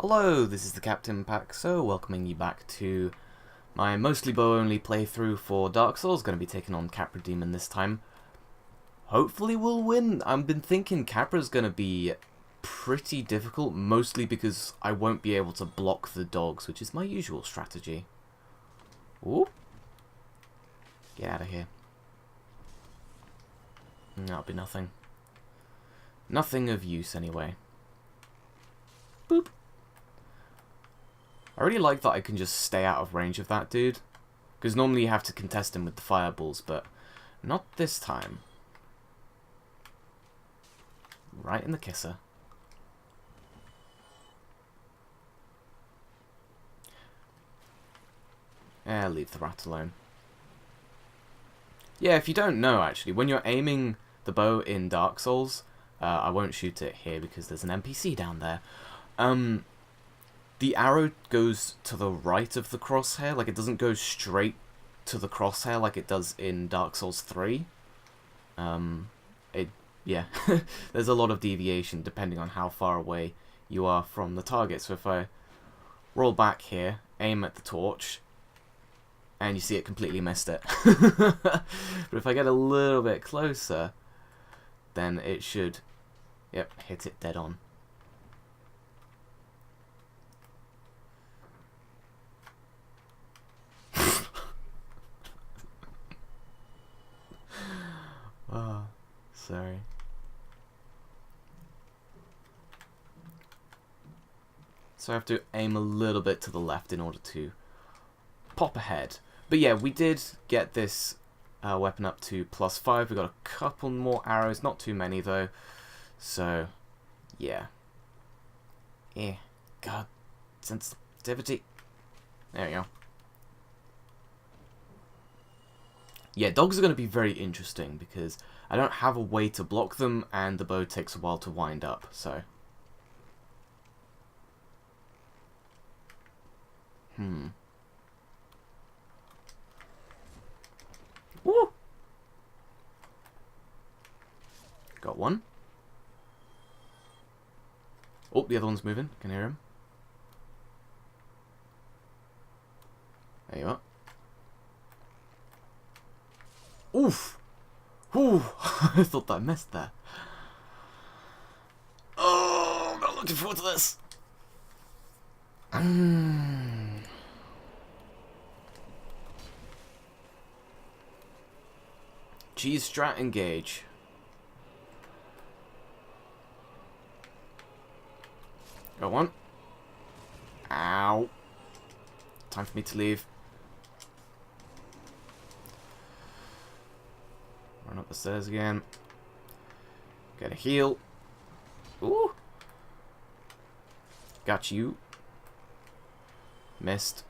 Hello, this is the Captain Pack, so welcoming you back to my mostly bow-only playthrough for Dark Souls. Going to be taking on Capra Demon this time. Hopefully we'll win. I've been thinking Capra's going to be pretty difficult, mostly because I won't be able to block the dogs, which is my usual strategy. Ooh. Get out of here. That'll be nothing. Nothing of use anyway. Boop. I really like that I can just stay out of range of that dude. Because normally you have to contest him with the fireballs, but not this time. Right in the kisser. Leave the rat alone. Yeah, if you don't know, actually, when you're aiming the bow in Dark Souls, I won't shoot it here because there's an NPC down there. The arrow goes to the right of the crosshair, like it doesn't go straight to the crosshair like it does in Dark Souls 3. Yeah, there's a lot of deviation depending on how far away you are from the target. So if I roll back here, aim at the torch, and you see it completely missed it. But if I get a little bit closer, then it should, yep, hit it dead on. Oh, sorry. So I have to aim a little bit to the left in order to pop ahead. But yeah, we did get this weapon up to +5. We got a couple more arrows, not too many though. So, yeah. God, sensitivity. There we go. Yeah, dogs are going to be very interesting because I don't have a way to block them and the bow takes a while to wind up, so. Woo! Got one. Oh, the other one's moving. Can hear him. There you are. Oof! Ooh! I thought that I missed there. Oh, I'm not looking forward to this. Cheese strat engage. Got one. Ow. Time for me to leave. Run up the stairs again. Get a heal. Ooh. Got you. Missed.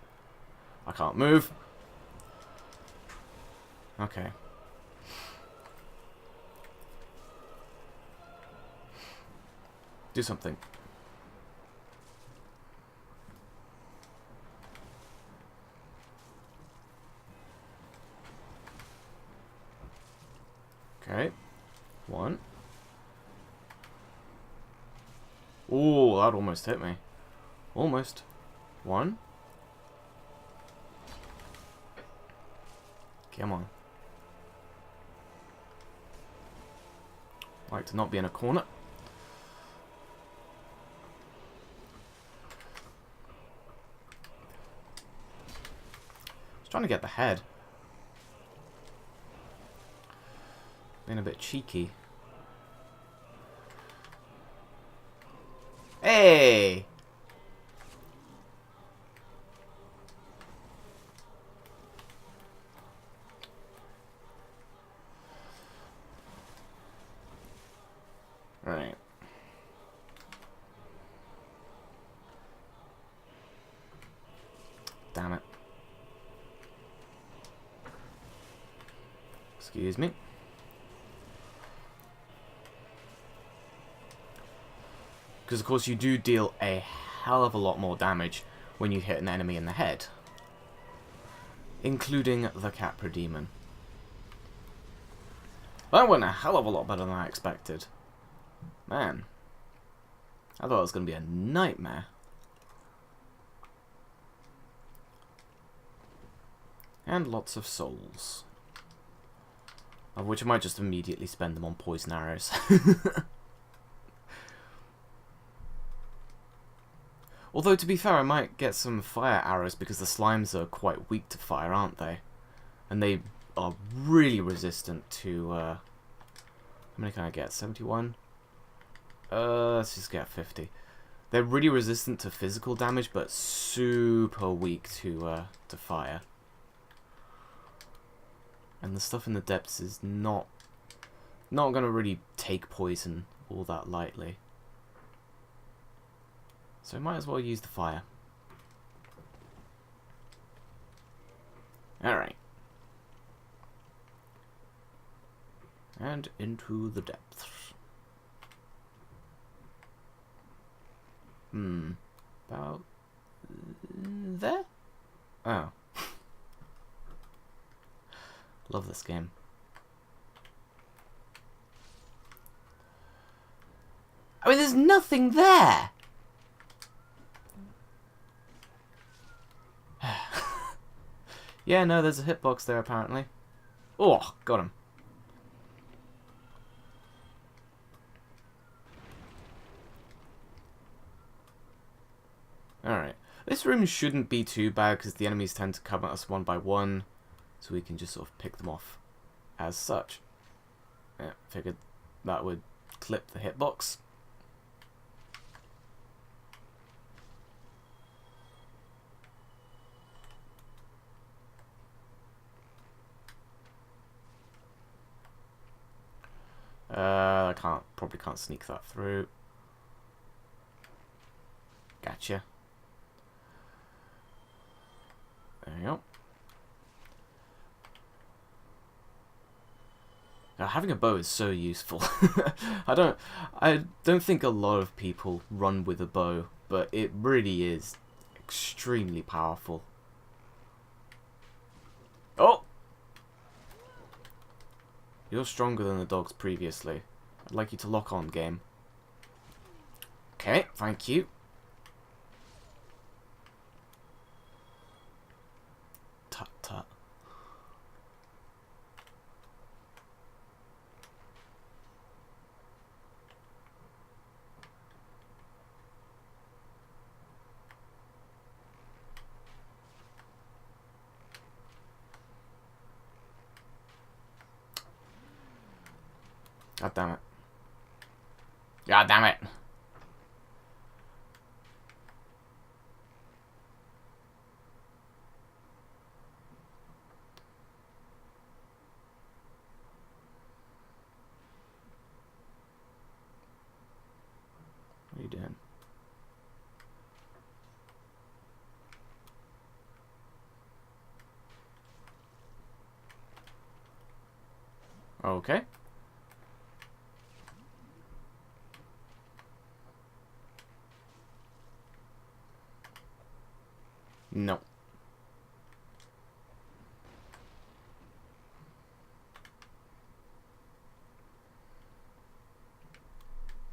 I can't move. Okay. Do something. Okay. One. Ooh, that almost hit me. Almost. One. Come on. Like to not be in a corner. Just trying to get the head. Being a bit cheeky. Hey! Right. Damn it. Excuse me. Because of course you do deal a hell of a lot more damage when you hit an enemy in the head. Including the Capra Demon. That went a hell of a lot better than I expected. Man. I thought it was going to be a nightmare. And lots of souls. Of which I might just immediately spend them on poison arrows. Although, to be fair, I might get some fire arrows because the slimes are quite weak to fire, aren't they? And they are really resistant to... how many can I get? 71? Let's just get 50. They're really resistant to physical damage, but super weak to fire. And the stuff in the depths is not going to really take poison all that lightly. So I might as well use the fire. Alright. And into the depths. About there? Oh. Love this game. I mean, there's nothing there! Yeah, no, there's a hitbox there, apparently. Oh, got him. Alright. This room shouldn't be too bad, because the enemies tend to come at us one by one, so we can just sort of pick them off as such. Yeah, figured that would clip the hitbox. I probably can't sneak that through. Gotcha. There you go. Now, having a bow is so useful. I don't think a lot of people run with a bow, but it really is extremely powerful. Oh! You're stronger than the dogs previously. I'd like you to lock on, game. Okay, thank you. Tut tut. God damn it. God damn it. What are you doing? Okay. No.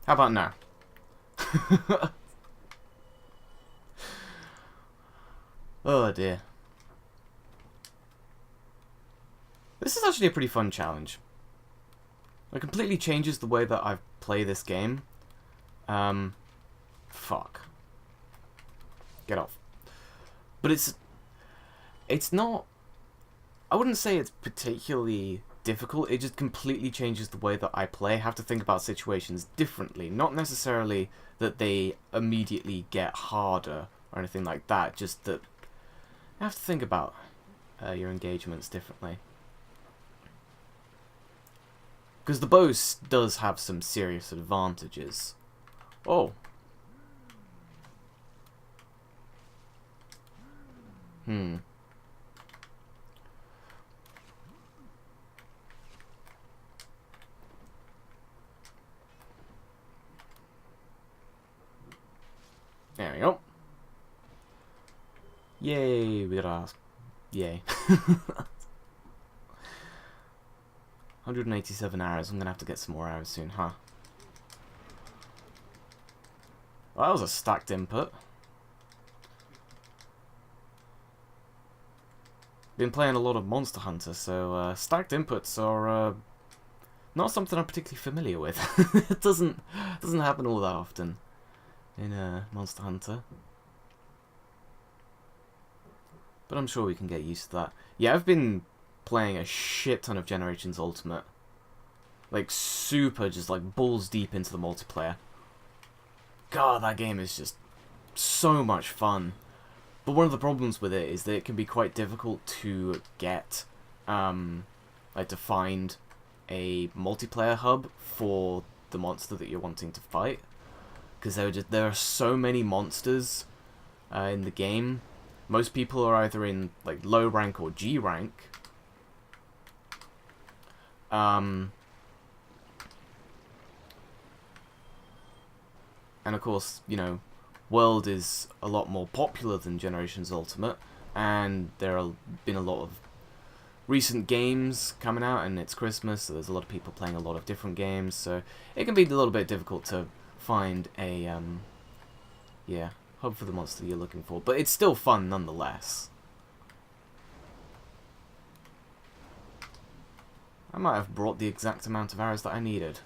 How about now? Oh dear. This is actually a pretty fun challenge. It completely changes the way that I play this game. Fuck. Get off. But it's not... I wouldn't say it's particularly difficult, it just completely changes the way that I play. I have to think about situations differently. Not necessarily that they immediately get harder or anything like that, just that you have to think about your engagements differently. Because the bow does have some serious advantages. Oh. There we go. Yay, we got our... Yay. 187 arrows. I'm gonna have to get some more arrows soon, huh? Well, that was a stacked input. been playing a lot of Monster Hunter, so stacked inputs are not something I'm particularly familiar with. It doesn't happen all that often in Monster Hunter. But I'm sure we can get used to that. Yeah, I've been playing a shit ton of Generations Ultimate. Like, super, just like balls deep into the multiplayer. God, that game is just so much fun. But one of the problems with it is that it can be quite difficult to get, like, to find a multiplayer hub for the monster that you're wanting to fight. Because there are so many monsters in the game. Most people are either in, like, low rank or G rank. And of course, you know, World is a lot more popular than Generations Ultimate, and there have been a lot of recent games coming out, and it's Christmas, so there's a lot of people playing a lot of different games, so it can be a little bit difficult to find a, yeah, hub for the monster you're looking for, but it's still fun nonetheless. I might have brought the exact amount of arrows that I needed.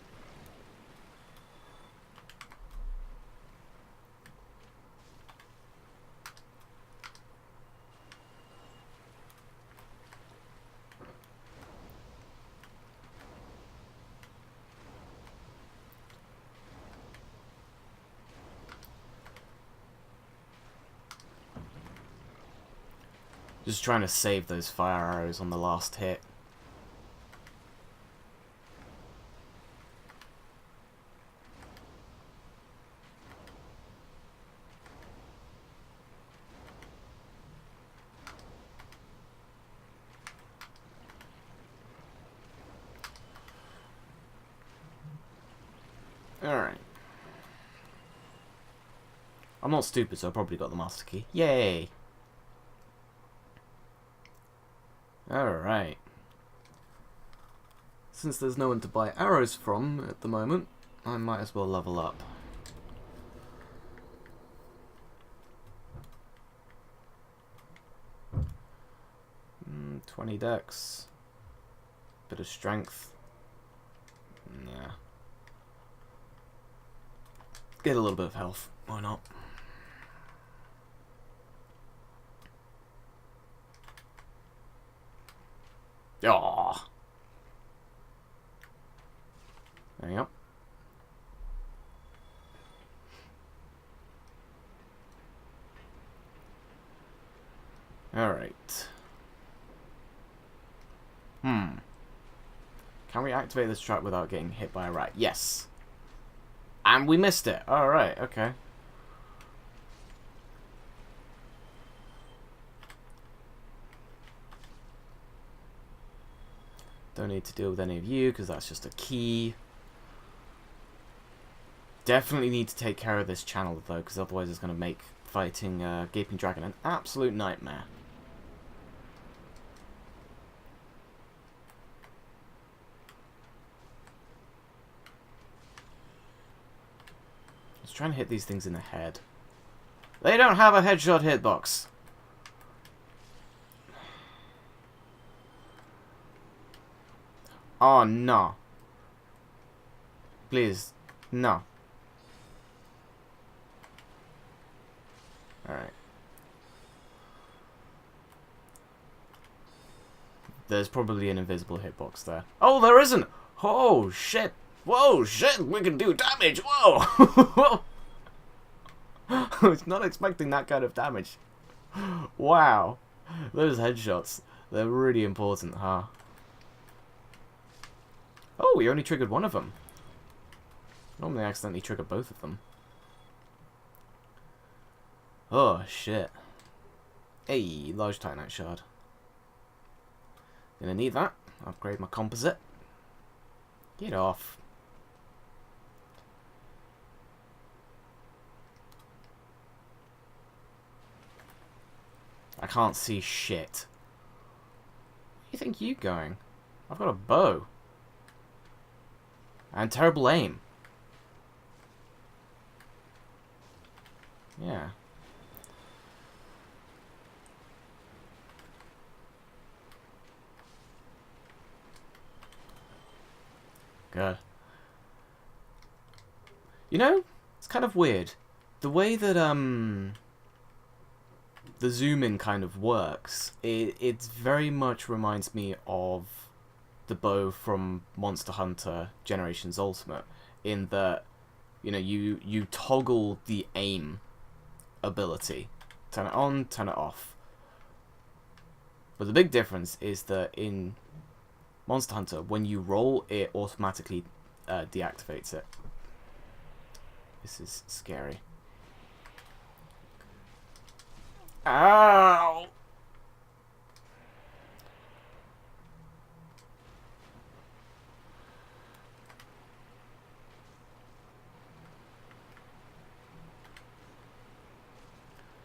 Just trying to save those fire arrows on the last hit. Alright. I'm not stupid, so I probably got the master key. Yay! Alright. Since there's no one to buy arrows from at the moment, I might as well level up. Mm, 20 dex. Bit of strength. Yeah. Get a little bit of health. Why not? Aww. There you go. Alright. Can we activate this trap without getting hit by a rat? Yes. And we missed it. Alright, okay. Don't need to deal with any of you, because that's just a key. Definitely need to take care of this channel, though, because otherwise it's going to make fighting Gaping Dragon an absolute nightmare. I was trying to hit these things in the head. They don't have a headshot hitbox. Oh, no. Please. No. Alright. There's probably an invisible hitbox there. Oh, there isn't! Oh, shit! Whoa, shit! We can do damage! Whoa! I was not expecting that kind of damage. Wow. Those headshots. They're really important, huh? Oh, we only triggered one of them. Normally I accidentally trigger both of them. Oh, shit. Hey, large Titanite shard. Gonna need that. Upgrade my composite. Get off. I can't see shit. Where do you think you're going? I've got a bow. And terrible aim. Yeah. god. You know, it's kind of weird. The way that, the zoom-in kind of works, it very much reminds me of the bow from Monster Hunter Generations Ultimate, in that, you know, you toggle the aim ability. Turn it on, turn it off. But the big difference is that in Monster Hunter, when you roll, it automatically deactivates it. This is scary. Ow!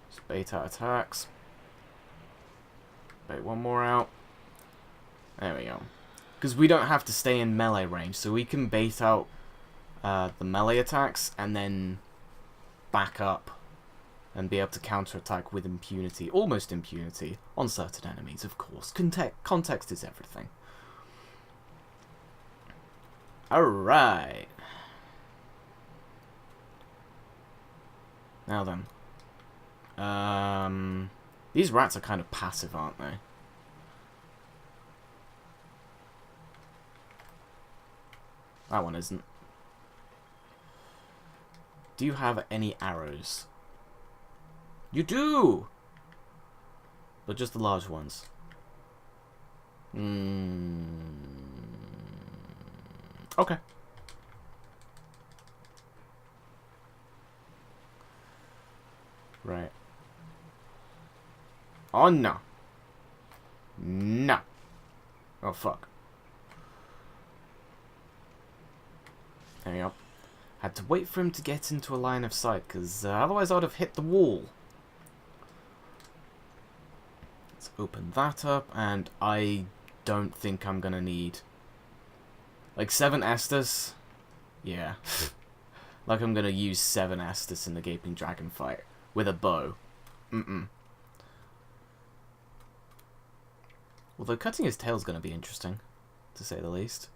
Just bait out attacks. Bait one more out. There we go. Because we don't have to stay in melee range, so we can bait out the melee attacks and then back up and be able to counterattack with impunity, almost impunity, on certain enemies, of course. Context is everything. Alright. Now then. These rats are kind of passive, aren't they? That one isn't. Do you have any arrows? You do! But just the large ones. Okay. Right. Oh, no. No. Oh, fuck. There we go. Had to wait for him to get into a line of sight, because otherwise I would have hit the wall. Let's open that up, and I don't think I'm gonna need... like, 7 Estus? Yeah. Like I'm gonna use 7 Estus in the Gaping Dragon fight. With a bow. Although cutting his tail's gonna be interesting, to say the least.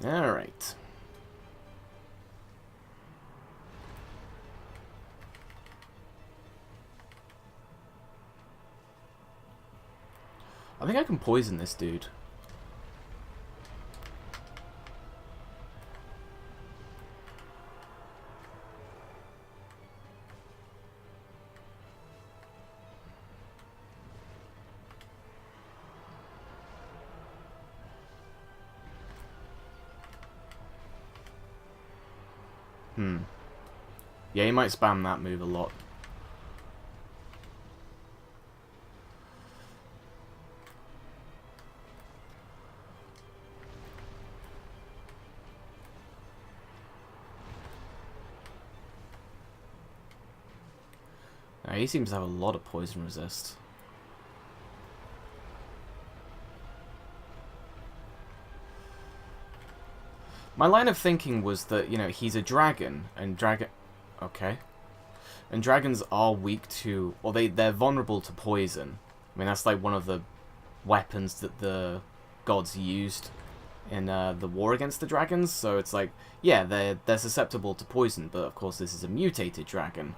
Alright. I think I can poison this dude. Yeah, he might spam that move a lot. Now, he seems to have a lot of poison resist. My line of thinking was that, you know, he's a dragon, and okay. And dragons are weak to... well, they're vulnerable to poison. I mean, that's like one of the weapons that the gods used in the war against the dragons. So it's like, yeah, they're susceptible to poison, but of course this is a mutated dragon.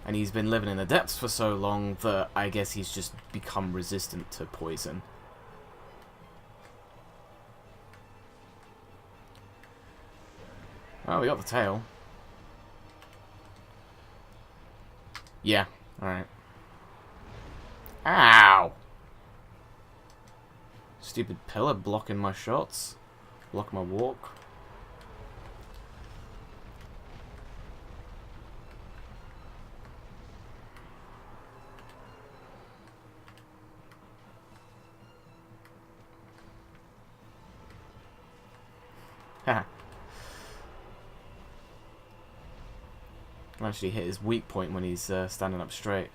And he's been living in the depths for so long that I guess he's just become resistant to poison. Oh, we got the tail. Yeah, alright. Ow! Stupid pillar blocking my shots. Block my walk. Haha. Actually hit his weak point when he's standing up straight.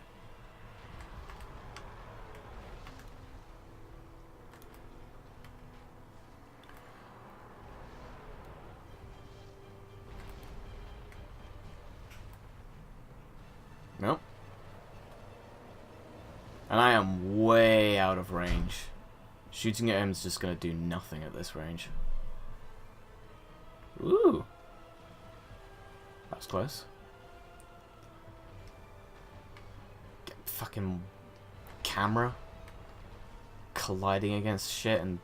And I am way out of range. Shooting at him is just going to do nothing at this range. Ooh. That's close. Get fucking camera colliding against shit and...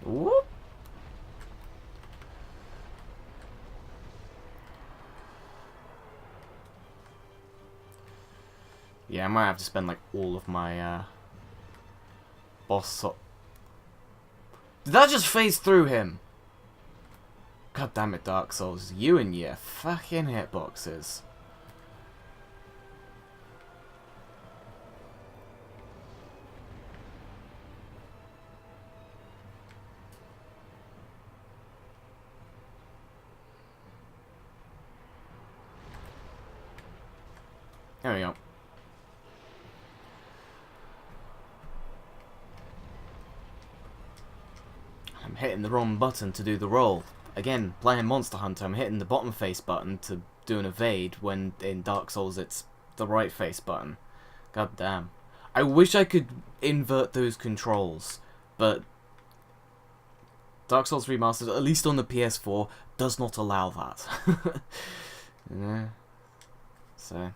Whoop. Yeah, I might have to spend like all of my boss. Did that just phase through him? God damn it, Dark Souls. You and your fucking hitboxes. There we go. I'm hitting the wrong button to do the roll. Again, playing Monster Hunter, I'm hitting the bottom face button to do an evade, when in Dark Souls it's the right face button. God damn. I wish I could invert those controls, but Dark Souls Remastered, at least on the PS4, does not allow that. Yeah. So,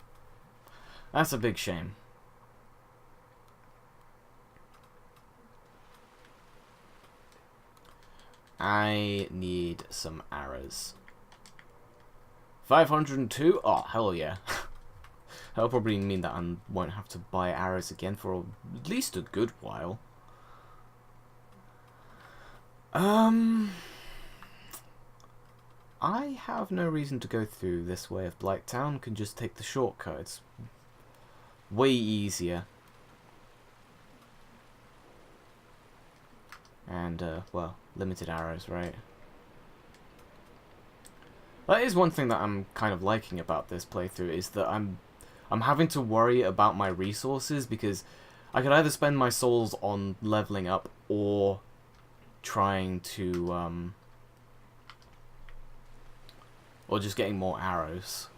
that's a big shame. I need some arrows. 502? Oh, hell yeah. That'll probably mean that I won't have to buy arrows again for at least a good while. I have no reason to go through this way of Blighttown. Can just take the shortcut. It's way easier. And, well, limited arrows, right? That is one thing that I'm kind of liking about this playthrough, is that I'm having to worry about my resources, because I could either spend my souls on leveling up or trying to, or just getting more arrows.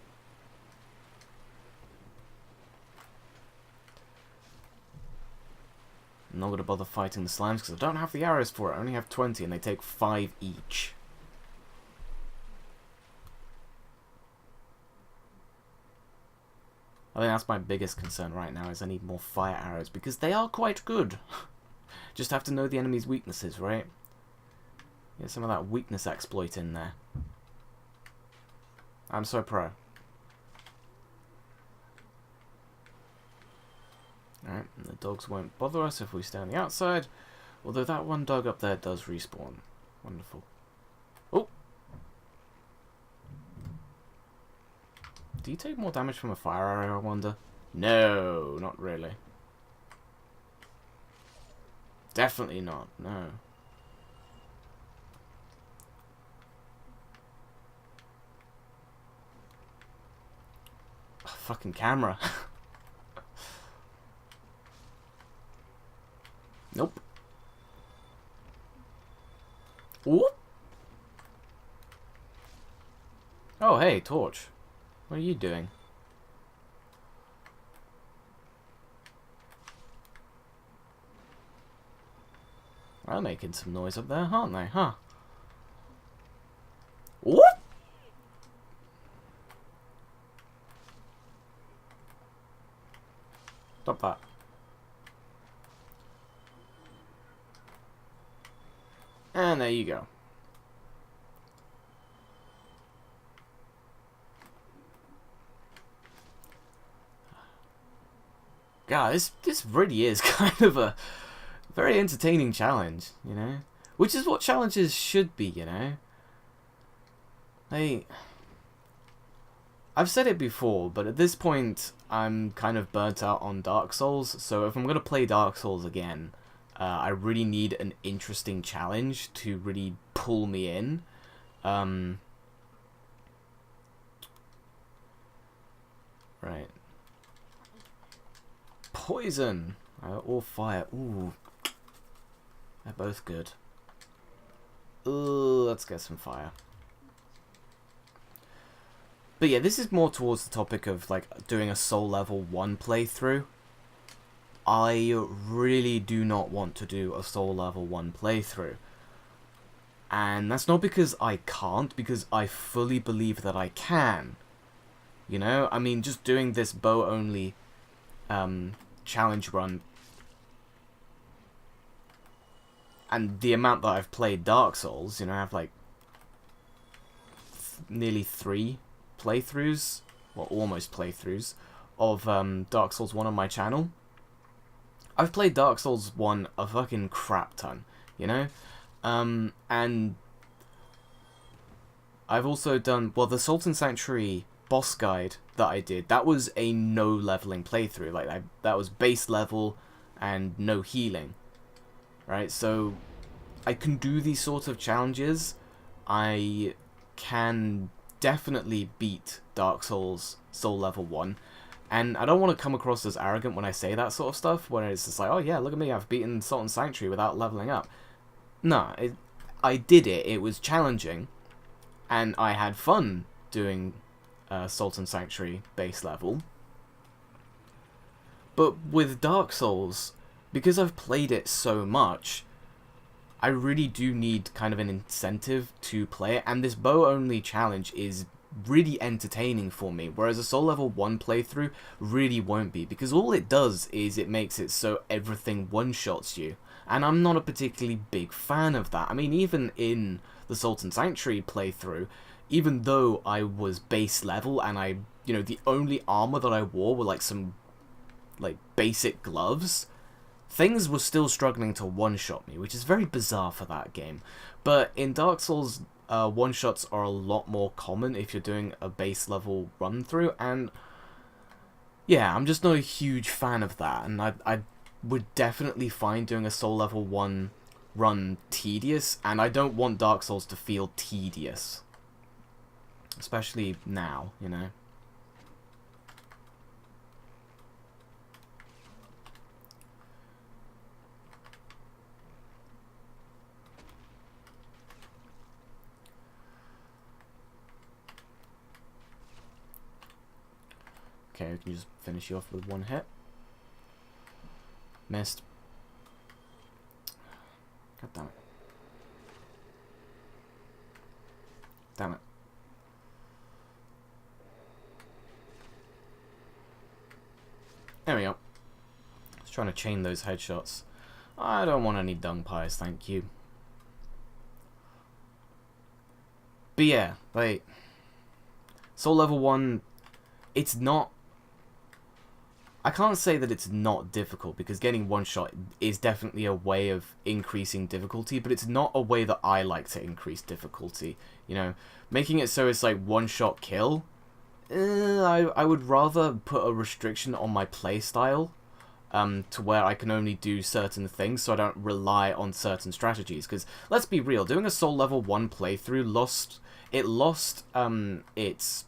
I'm not going to bother fighting the slimes because I don't have the arrows for it. I only have 20 and they take 5 each. I think that's my biggest concern right now, is I need more fire arrows, because they are quite good. Just have to know the enemy's weaknesses, right? Get some of that weakness exploit in there. I'm so pro. Alright, and the dogs won't bother us if we stay on the outside. Although that one dog up there does respawn. Wonderful. Oh! Do you take more damage from a fire arrow, I wonder? No, not really. Definitely not, no. Oh, fucking camera. Nope. Ooh. Oh, hey, Torch. What are you doing? They're making some noise up there, aren't they? Huh? What? Stop that. And there you go. God, this really is kind of a very entertaining challenge, you know? Which is what challenges should be, you know? I've said it before, but at this point, I'm kind of burnt out on Dark Souls, so if I'm going to play Dark Souls again, I really need an interesting challenge to really pull me in. Right. Poison! Or fire. Ooh. They're both good. Let's get some fire. But yeah, this is more towards the topic of like doing a Soul Level 1 playthrough. I really do not want to do a Soul Level 1 playthrough. And that's not because I can't, because I fully believe that I can. You know, I mean, just doing this bow-only challenge run, and the amount that I've played Dark Souls, you know, I have like nearly 3 playthroughs, well, almost playthroughs, of Dark Souls 1 on my channel. I've played Dark Souls 1 a fucking crap ton, you know? And I've also done, well, the Sultan Sanctuary boss guide that I did, that was a no leveling playthrough. Like, that was base level and no healing, right? So I can do these sorts of challenges. I can definitely beat Dark Souls Soul Level 1. And I don't want to come across as arrogant when I say that sort of stuff, when it's just like, oh yeah, look at me, I've beaten Sultan Sanctuary without leveling up. No, I did it. It was challenging, and I had fun doing Sultan Sanctuary base level. But with Dark Souls, because I've played it so much, I really do need kind of an incentive to play it, and this bow-only challenge is really entertaining for me, whereas a Soul Level 1 playthrough really won't be, because all it does is it makes it so everything one-shots you, and I'm not a particularly big fan of that. I mean, even in the Sultan Sanctuary playthrough, even though I was base level and I, you know, the only armor that I wore were like some like basic gloves, things were still struggling to one-shot me, which is very bizarre for that game. But in Dark Souls, one-shots are a lot more common if you're doing a base level run-through, and yeah, I'm just not a huge fan of that, and I would definitely find doing a Soul Level 1 run tedious, and I don't want Dark Souls to feel tedious. Especially now, you know. Okay, we can just finish you off with one hit. Missed. God damn it. Damn it. There we go. I was trying to chain those headshots. I don't want any dung pies, thank you. But yeah, like, Soul Level 1, it's not... I can't say that it's not difficult, because getting one shot is definitely a way of increasing difficulty, but it's not a way that I like to increase difficulty. You know, making it so it's like one shot kill, I would rather put a restriction on my playstyle, to where I can only do certain things, so I don't rely on certain strategies. Because let's be real, doing a Soul Level 1 playthrough lost its,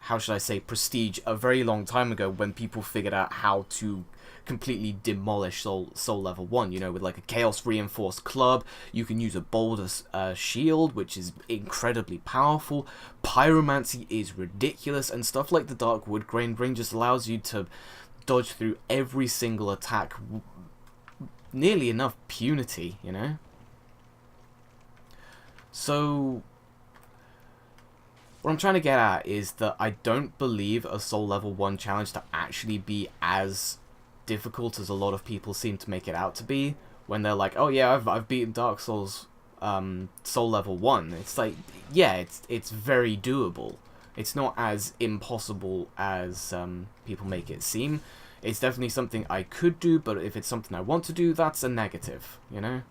how should I say, prestige a very long time ago, when people figured out how to completely demolish Soul Level 1, you know, with like a Chaos Reinforced Club. You can use a Boulder Shield, which is incredibly powerful. Pyromancy is ridiculous, and stuff like the Dark Wood Grain Ring just allows you to dodge through every single attack, nearly enough punity, you know? So what I'm trying to get at is that I don't believe a Soul Level 1 challenge to actually be as difficult as a lot of people seem to make it out to be, when they're like, oh yeah, I've beaten Dark Souls Soul Level 1. It's like, yeah, it's very doable. It's not as impossible as people make it seem. It's definitely something I could do, but if it's something I want to do, that's a negative, you know?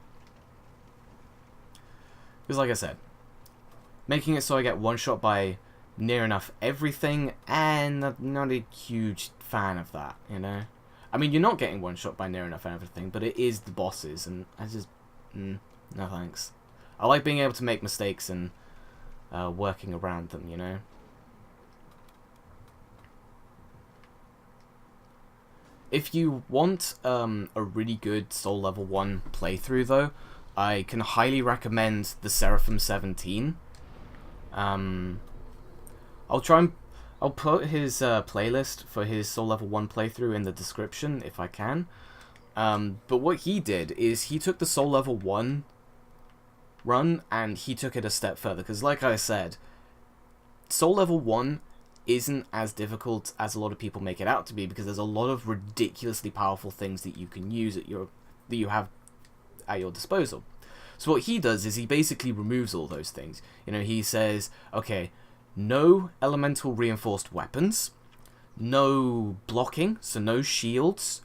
Because like I said, making it so I get one shot by near enough everything, and I'm not a huge fan of that, you know? I mean, you're not getting one shot by near enough everything, but it is the bosses, and I just, no thanks. I like being able to make mistakes and working around them, you know? If you want a really good Soul Level 1 playthrough, though, I can highly recommend the Seraphim 17. I'll put his playlist for his Soul Level 1 playthrough in the description if I can. But what he did is he took the Soul Level 1 run and he took it a step further. Because like I said, Soul Level 1 isn't as difficult as a lot of people make it out to be, because there's a lot of ridiculously powerful things that you can use that you have at your disposal. So what he does is he basically removes all those things. You know, he says, okay, no elemental reinforced weapons, no blocking, so no shields,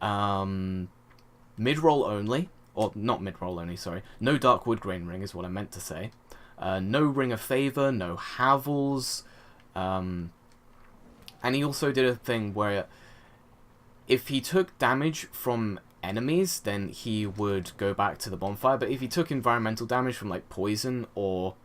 mid-roll only, or not mid-roll only, sorry, no Dark Wood Grain Ring is what I meant to say, no Ring of Favor, no Havels, and he also did a thing where if he took damage from enemies, then he would go back to the bonfire, but if he took environmental damage from like poison or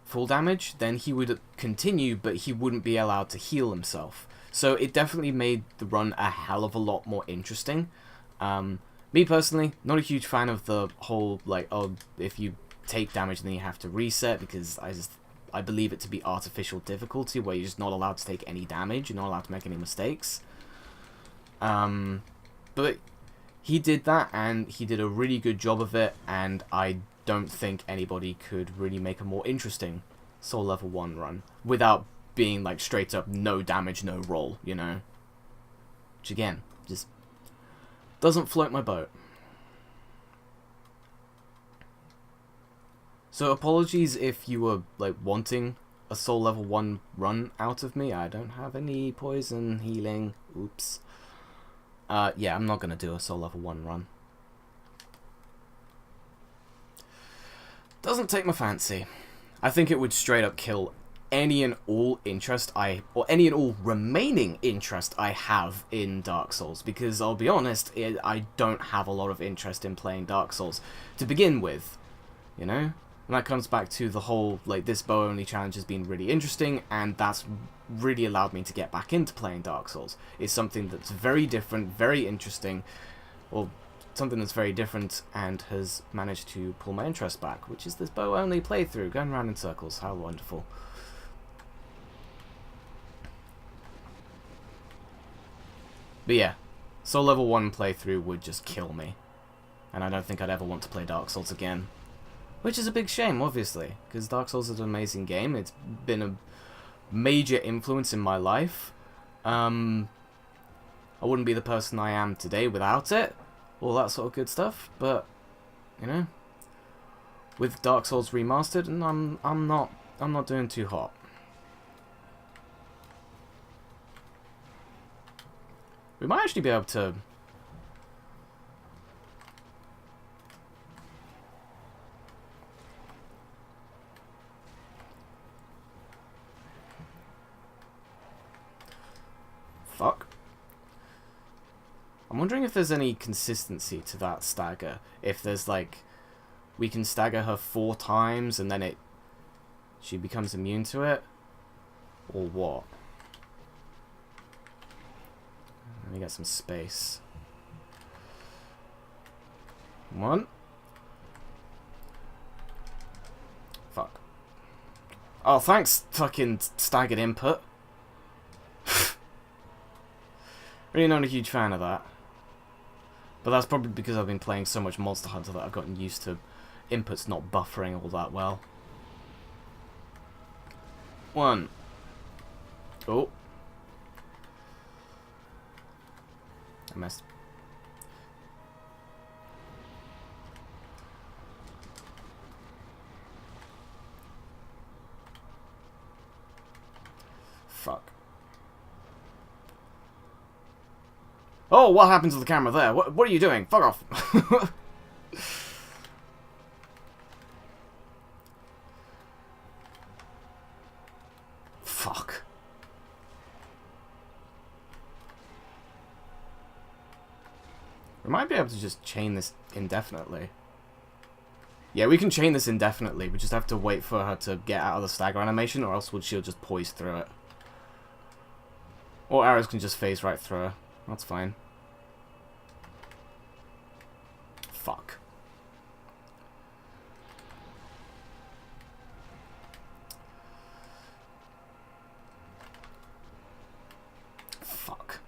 full damage, then he would continue, but he wouldn't be allowed to heal himself. So it definitely made the run a hell of a lot more interesting. Me personally, not a huge fan of the whole, like, oh, if you take damage then you have to reset, because I believe it to be artificial difficulty, where you're just not allowed to take any damage, you're not allowed to make any mistakes. But he did that, and he did a really good job of it, and I don't think anybody could really make a more interesting Soul Level 1 run without being like straight up no damage, no roll, you know? Which again, just doesn't float my boat. So apologies if you were like wanting a Soul Level 1 run out of me. I don't have any poison healing. Oops. Yeah, I'm not gonna do a Soul Level 1 run. Doesn't take my fancy. I think it would straight up kill any and all interest or any and all remaining interest I have in Dark Souls, because I'll be honest, I don't have a lot of interest in playing Dark Souls to begin with, you know? And that comes back to the whole, like, this bow-only challenge has been really interesting, and that's really allowed me to get back into playing Dark Souls. It's something that's very different, very interesting, or something that's very different, and has managed to pull my interest back, which is this bow-only playthrough, going around in circles. How wonderful. But yeah, Soul Level 1 playthrough would just kill me, and I don't think I'd ever want to play Dark Souls again. Which is a big shame, obviously, because Dark Souls is an amazing game. It's been a major influence in my life. I wouldn't be the person I am today without it, all that sort of good stuff. But you know, with Dark Souls Remastered, and I'm not doing too hot. We might actually be able to. Fuck. I'm wondering if there's any consistency to that stagger. If there's like, we can stagger her 4 times and then she becomes immune to it, or what? Let me get some space. 1. Fuck. Oh, thanks, fucking staggered input. Really not a huge fan of that. But that's probably because I've been playing so much Monster Hunter that I've gotten used to inputs not buffering all that well. 1. Oh. I missed. Fuck. Oh, what happened to the camera there? What are you doing? Fuck off. Fuck. We might be able to just chain this indefinitely. Yeah, we can chain this indefinitely. We just have to wait for her to get out of the stagger animation, or else she'll just poise through it. Or arrows can just phase right through her. That's fine. Fuck. Fuck.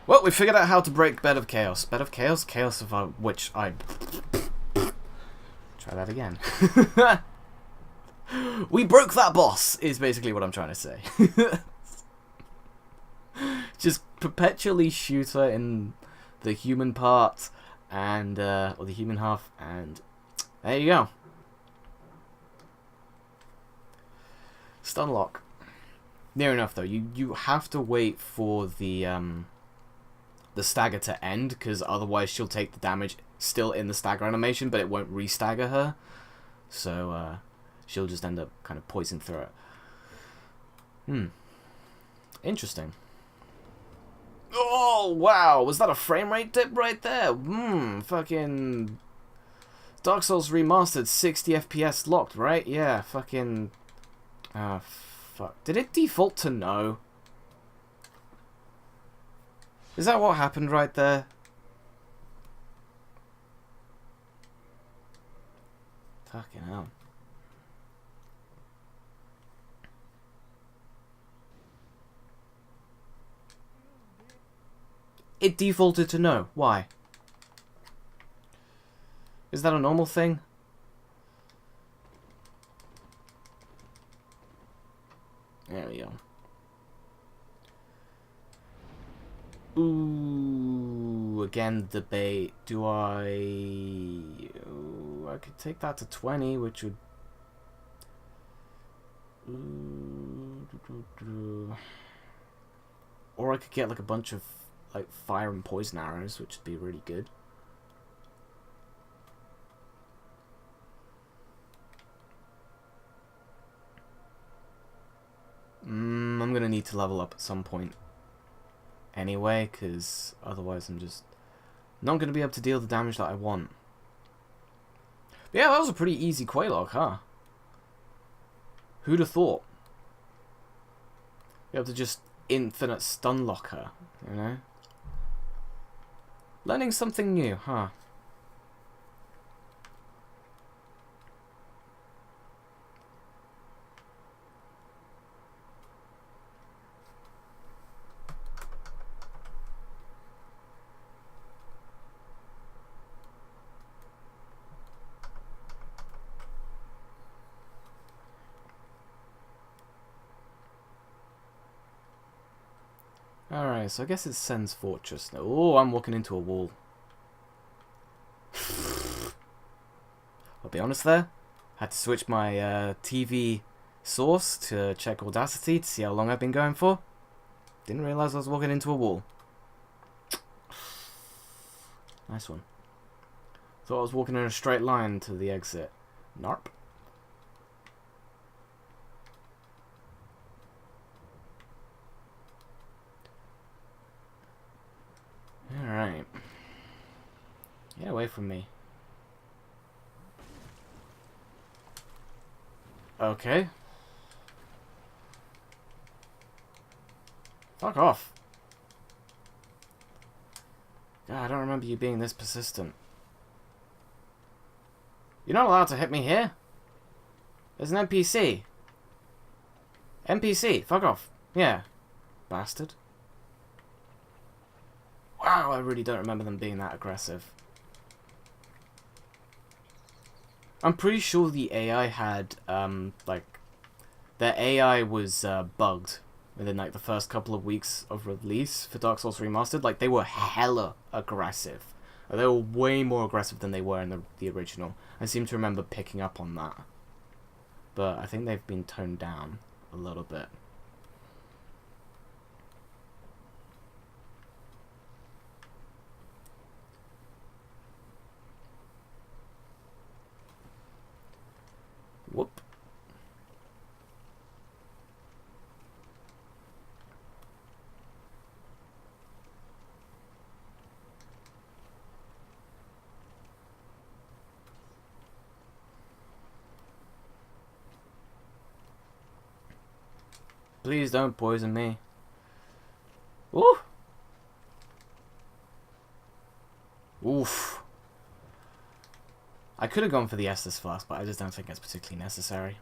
Well, we figured out how to break Bed of Chaos. Bed of Chaos? Chaos of which I... Try that again. We broke that boss, is basically what I'm trying to say. Just perpetually shoot her in the human part, and, or the human half, and there you go. Stun lock. Near enough, though. You have to wait for the stagger to end, because otherwise she'll take the damage still in the stagger animation, but it won't re-stagger her. So, she'll just end up kind of poisoned through it. Interesting. Oh, wow! Was that a frame rate dip right there? Fucking... Dark Souls Remastered, 60 FPS locked, right? Yeah, fucking... Ah, fuck. Did it default to no? Is that what happened right there? Fucking hell. It defaulted to no. Why? Is that a normal thing? There we go. Ooh, again, debate. Do I... Ooh, I could take that to 20, which would... Or I could get like a bunch of like fire and poison arrows, which would be really good. I'm gonna need to level up at some point anyway, because otherwise I'm just not gonna be able to deal the damage that I want. But yeah, that was a pretty easy Quelaag, huh? Who'd have thought? Be able to just infinite stun lock her, you know? Learning something new, huh? Alright, so I guess it's Sen's Fortress now. Oh, I'm walking into a wall. I'll be honest there. Had to switch my TV source to check Audacity to see how long I've been going for. Didn't realise I was walking into a wall. Nice one. Thought I was walking in a straight line to the exit. Narp. Alright. Get away from me. Okay. Fuck off. God, I don't remember you being this persistent. You're not allowed to hit me here. There's an NPC. NPC, fuck off. Yeah. Bastard. Wow, I really don't remember them being that aggressive. I'm pretty sure the AI had, like, their AI was bugged within, like, the first couple of weeks of release for Dark Souls Remastered. Like, they were hella aggressive. They were way more aggressive than they were in the original. I seem to remember picking up on that. But I think they've been toned down a little bit. Whoop. Please don't poison me. Ooh. Oof. I could have gone for the Estus Flask, but I just don't think it's particularly necessary.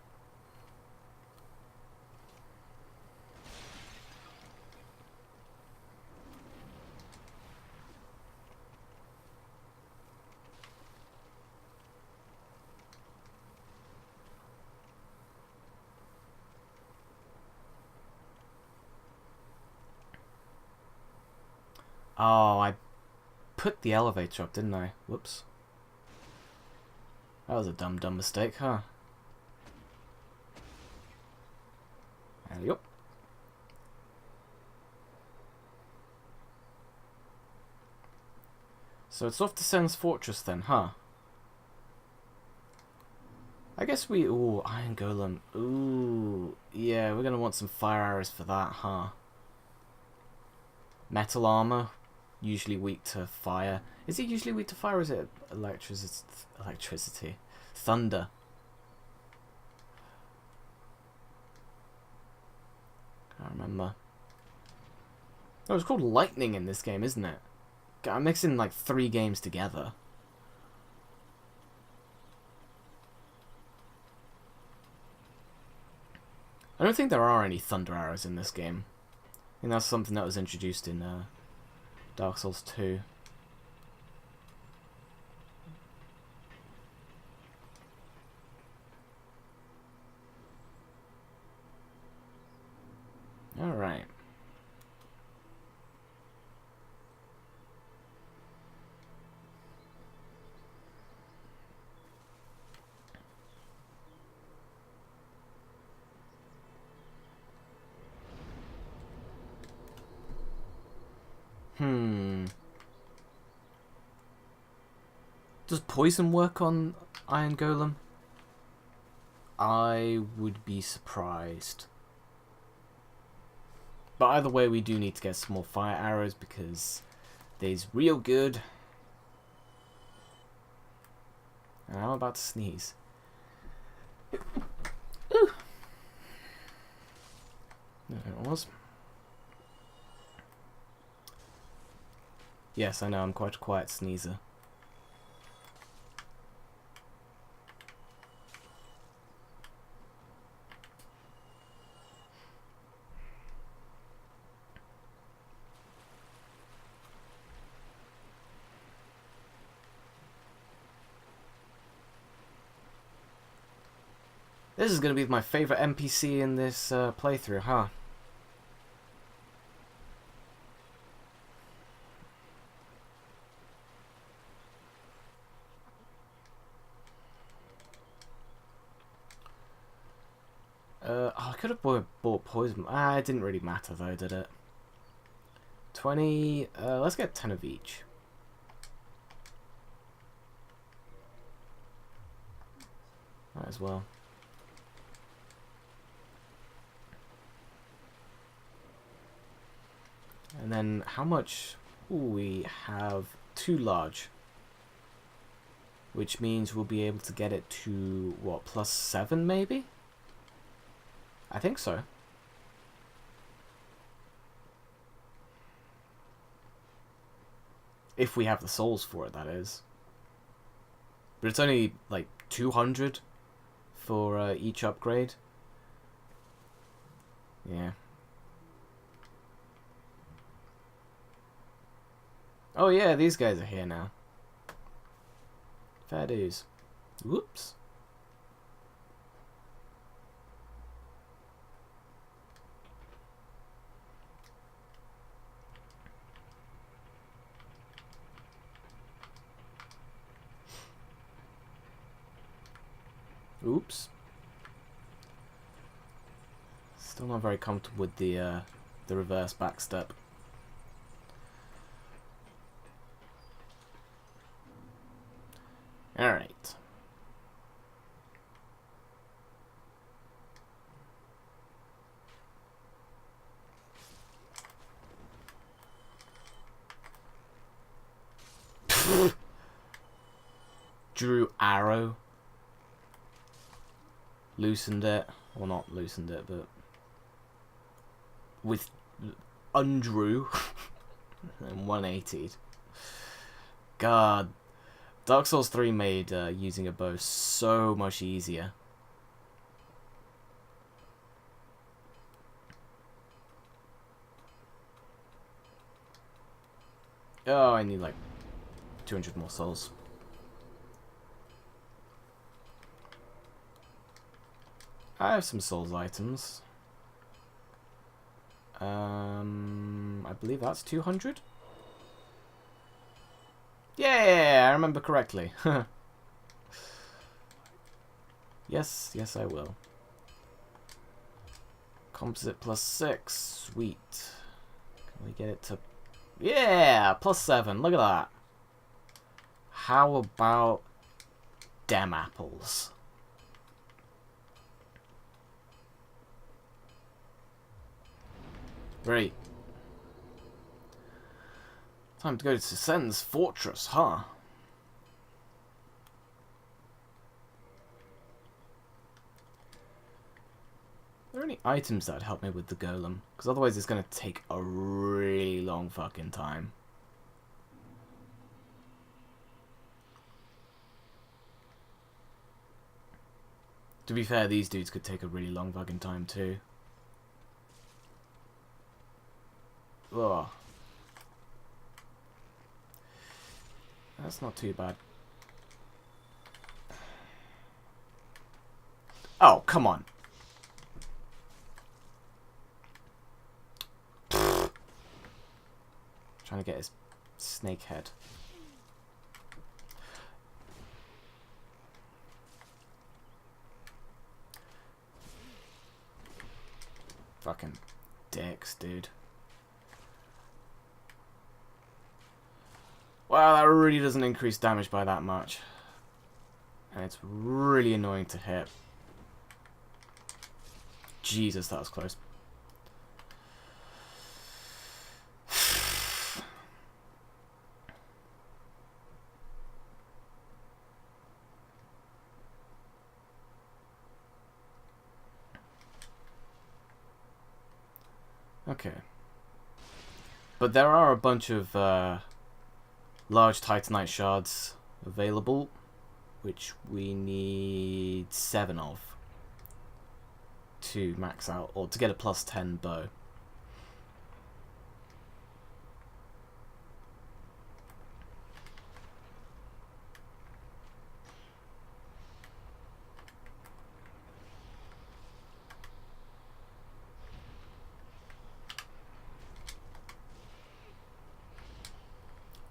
Oh, I put the elevator up, didn't I? Whoops. That was a dumb mistake, huh? Yep. So it's off to Sen's Fortress then, huh? I guess we... Ooh, Iron Golem. Ooh, yeah, we're gonna want some fire arrows for that, huh? Metal armor, usually weak to fire. Is it usually weak to fire, or is it electricity? Thunder. Can't remember. Oh, it's called lightning in this game, isn't it? I'm mixing like 3 games together. I don't think there are any thunder arrows in this game. I think that's something that was introduced in Dark Souls 2. Alright. Does poison work on Iron Golem? I would be surprised. But either way, we do need to get some more fire arrows because they's real good. And I'm about to sneeze. Ooh. There it was. Yes, I know, I'm quite a quiet sneezer. This is going to be my favourite NPC in this playthrough, huh? I could have bought poison. It didn't really matter though, did it? 20, let's get 10 of each. Might as well. And then how much? Ooh, we have 2 large. Which means we'll be able to get it to, what, +7 maybe? I think so. If we have the souls for it, that is. But it's only like 200 for each upgrade. Yeah. Oh yeah, these guys are here now. Fair dues. Whoops. Oops. Still not very comfortable with the reverse backstep. Alright. Drew arrow. Loosened it. Well, not loosened it, but... with undrew and 180'd. God, Dark Souls 3 made using a bow so much easier. Oh, I need like 200 more souls. I have some souls items. I believe that's 200? Yeah, I remember correctly. Yes, I will. Composite +6, sweet. Can we get it to... Yeah, +7, look at that. How about dem apples? Great. Time to go to Sen's fortress, huh? Are there any items that would help me with the golem? Because otherwise it's going to take a really long fucking time. To be fair, these dudes could take a really long fucking time too. Ugh. That's not too bad. Oh, come on. Trying to get his snake head. Fucking dicks, dude. Wow, that really doesn't increase damage by that much. And it's really annoying to hit. Jesus, that was close. Okay. But there are a bunch of large Titanite shards available, which we need 7 of to max out, or to get a +10 bow.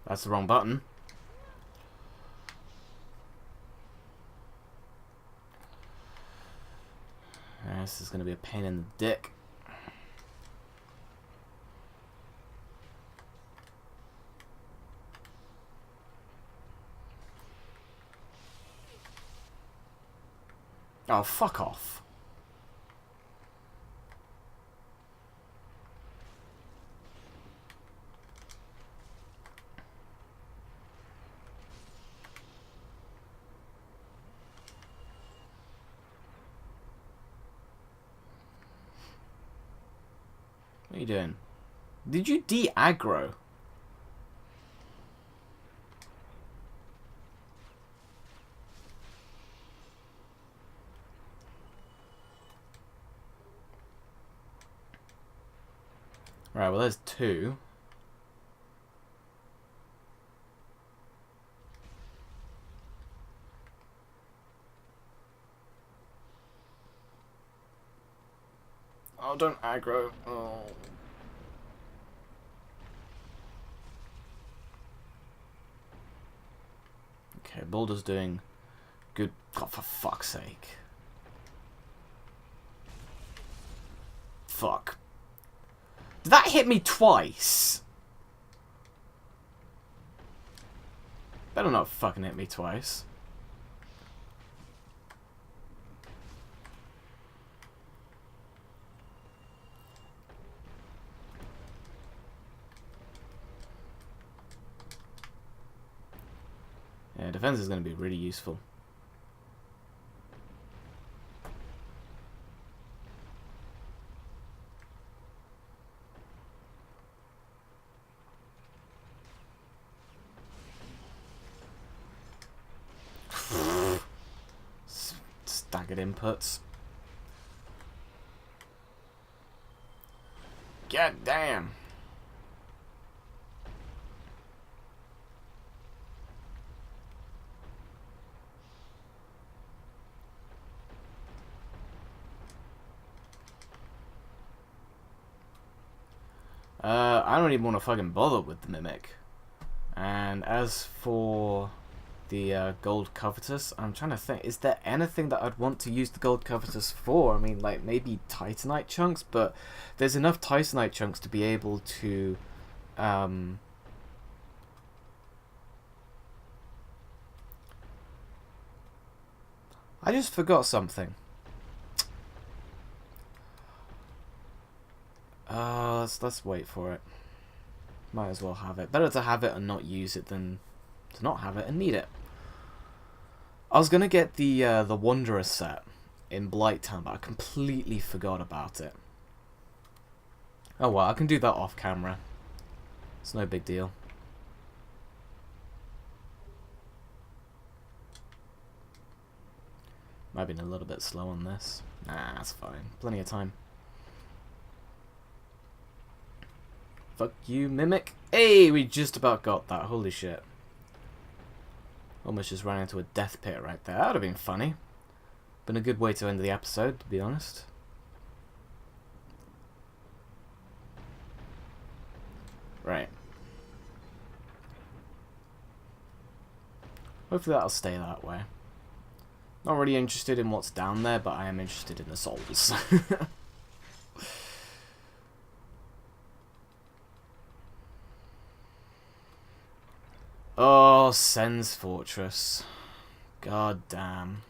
That's the wrong button. This is going to be a pain in the dick. Oh, fuck off. What are you doing? Did you de-aggro? Right, well there's 2. Oh, don't aggro. Oh. Okay, Boulder's doing good. God, for fuck's sake. Fuck. Did that hit me twice? Better not fucking hit me twice. Yeah, defense is going to be really useful. staggered inputs. God damn. I don't even want to fucking bother with the Mimic. And as for the Gold Covetous, I'm trying to think, is there anything that I'd want to use the Gold Covetous for? I mean, like, maybe Titanite chunks, but there's enough Titanite chunks to be able to... I just forgot something. Let's wait for it. Might as well have it. Better to have it and not use it than to not have it and need it. I was gonna get the Wanderer set in Blighttown, but I completely forgot about it. Oh well, I can do that off camera. It's no big deal. Might have been a little bit slow on this. Nah, that's fine. Plenty of time. Fuck you, Mimic. Hey, we just about got that. Holy shit. Almost just ran into a death pit right there. That would have been funny. Been a good way to end the episode, to be honest. Right. Hopefully that'll stay that way. Not really interested in what's down there, but I am interested in the souls. Oh, Sen's Fortress. God damn.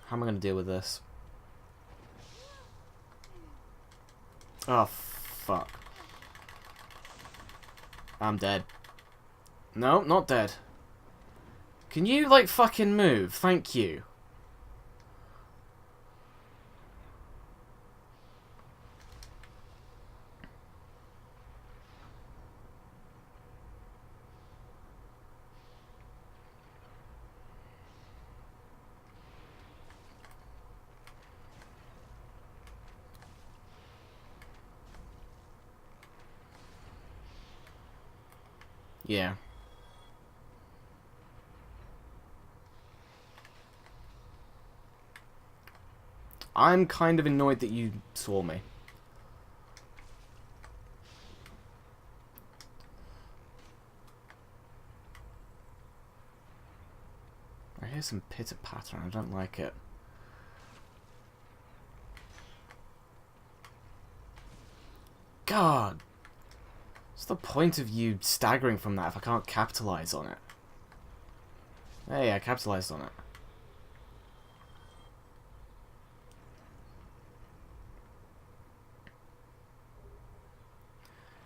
How am I going to deal with this? Oh, fuck. I'm dead. No, not dead. Can you, like, fucking move? Thank you. Yeah. I'm kind of annoyed that you saw me. I hear some pitter-patter and I don't like it. God! What's the point of you staggering from that if I can't capitalize on it? Hey, I capitalized on it.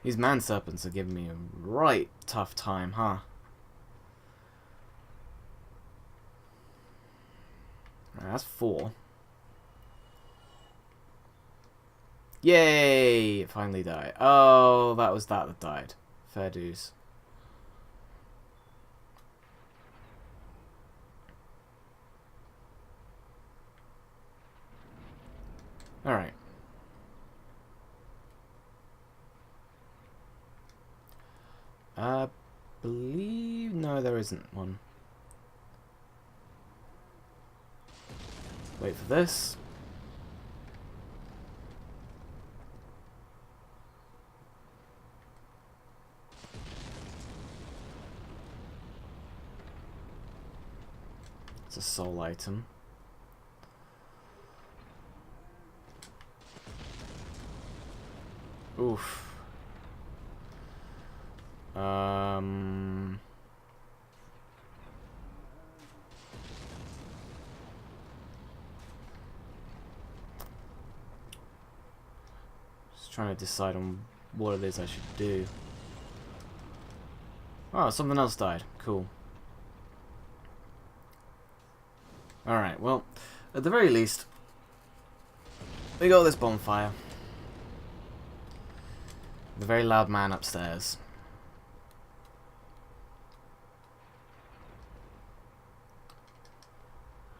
These man serpents are giving me a right tough time, huh? Right, that's 4. Yay! It finally died. Oh, that was that died. Fair dues. Alright. I believe... No, there isn't one. Wait for this. It's a soul item. Oof. Just trying to decide on what it is I should do. Oh, something else died. Cool. Alright, well, at the very least, we got this bonfire. The very loud man upstairs.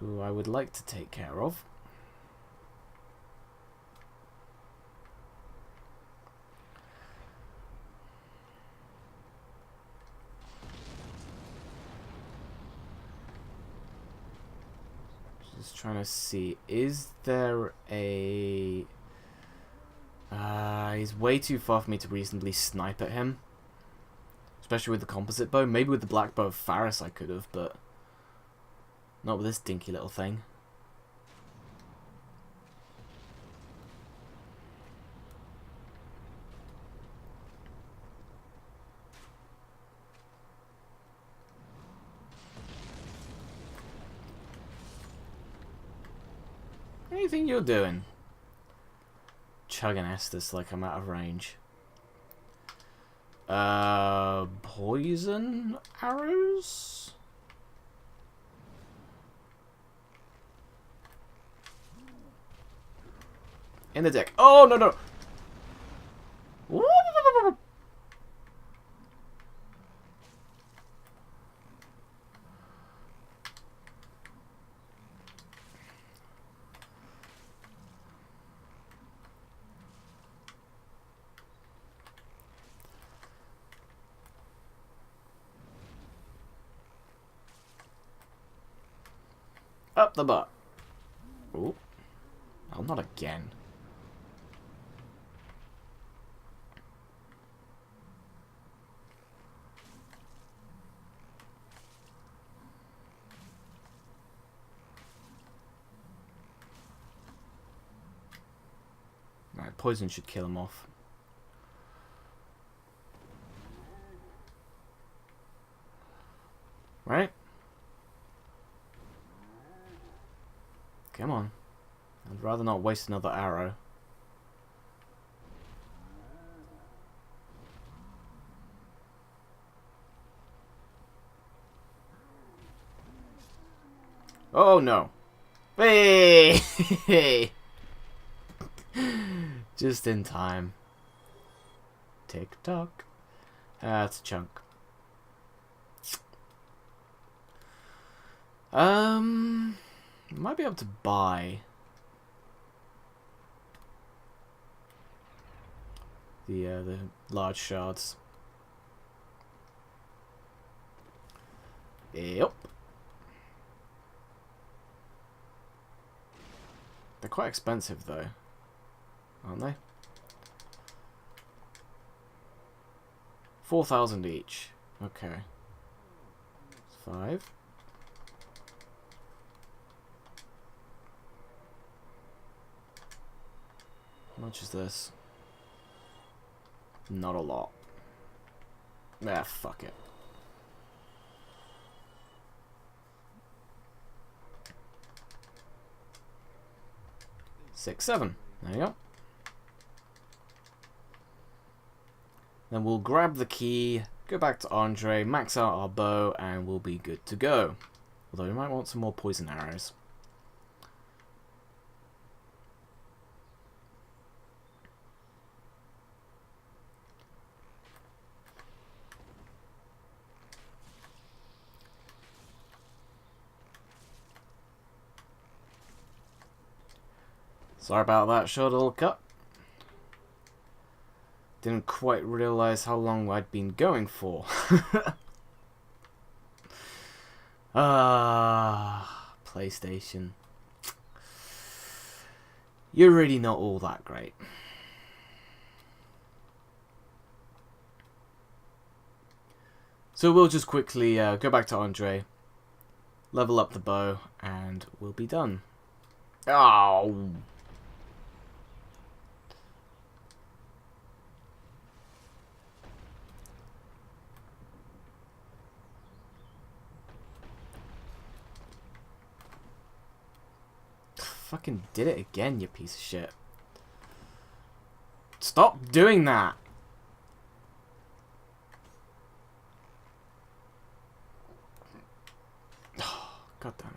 Who I would like to take care of. Just trying to see, is there a... he's way too far for me to reasonably snipe at him. Especially with the composite bow. Maybe with the black bow of Faris I could have, but... not with this dinky little thing. What do you think you're doing? Chugging Estus like I'm out of range. Poison arrows? In the deck. Oh, no, no. Up the butt. Oh. Oh, not again. Right, poison should kill him off. Right? Come on. I'd rather not waste another arrow. Oh no. Hey! Just in time. Tick tock. That's a chunk. Might be able to buy the large shards. Yep. They're quite expensive though, aren't they? 4,000 each. Okay. 5. How much is this? Not a lot. Ah, fuck it. Six, 7. There you go. Then we'll grab the key, go back to Andre, max out our bow, and we'll be good to go. Although we might want some more poison arrows. Sorry about that short little cut. Didn't quite realise how long I'd been going for. PlayStation. You're really not all that great. So we'll just quickly go back to Andre, level up the bow, and we'll be done. Oh. Fucking did it again, you piece of shit. Stop doing that! God damn it.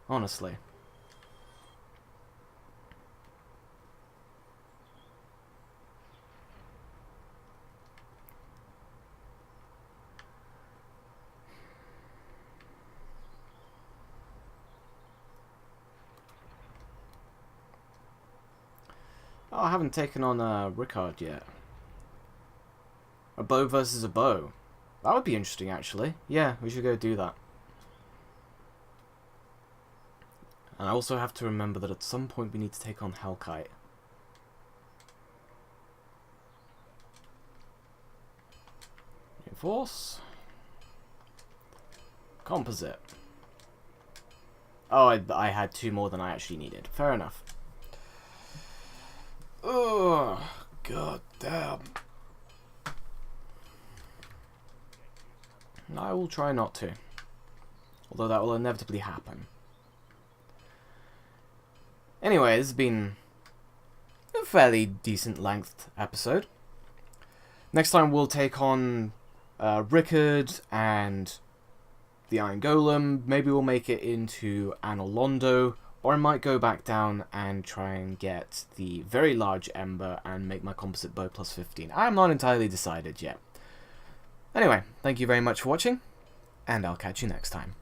Honestly. Oh, I haven't taken on Rickard yet. A bow versus a bow. That would be interesting, actually. Yeah, we should go do that. And I also have to remember that at some point we need to take on Hellkite. Reinforce. Composite. Oh, I had 2 more than I actually needed. Fair enough. Oh, god damn. I will try not to. Although that will inevitably happen. Anyway, this has been a fairly decent length episode. Next time we'll take on Rickard and the Iron Golem. Maybe we'll make it into Anolondo. Or I might go back down and try and get the very large Ember and make my composite bow plus 15. I'm not entirely decided yet. Anyway, thank you very much for watching, and I'll catch you next time.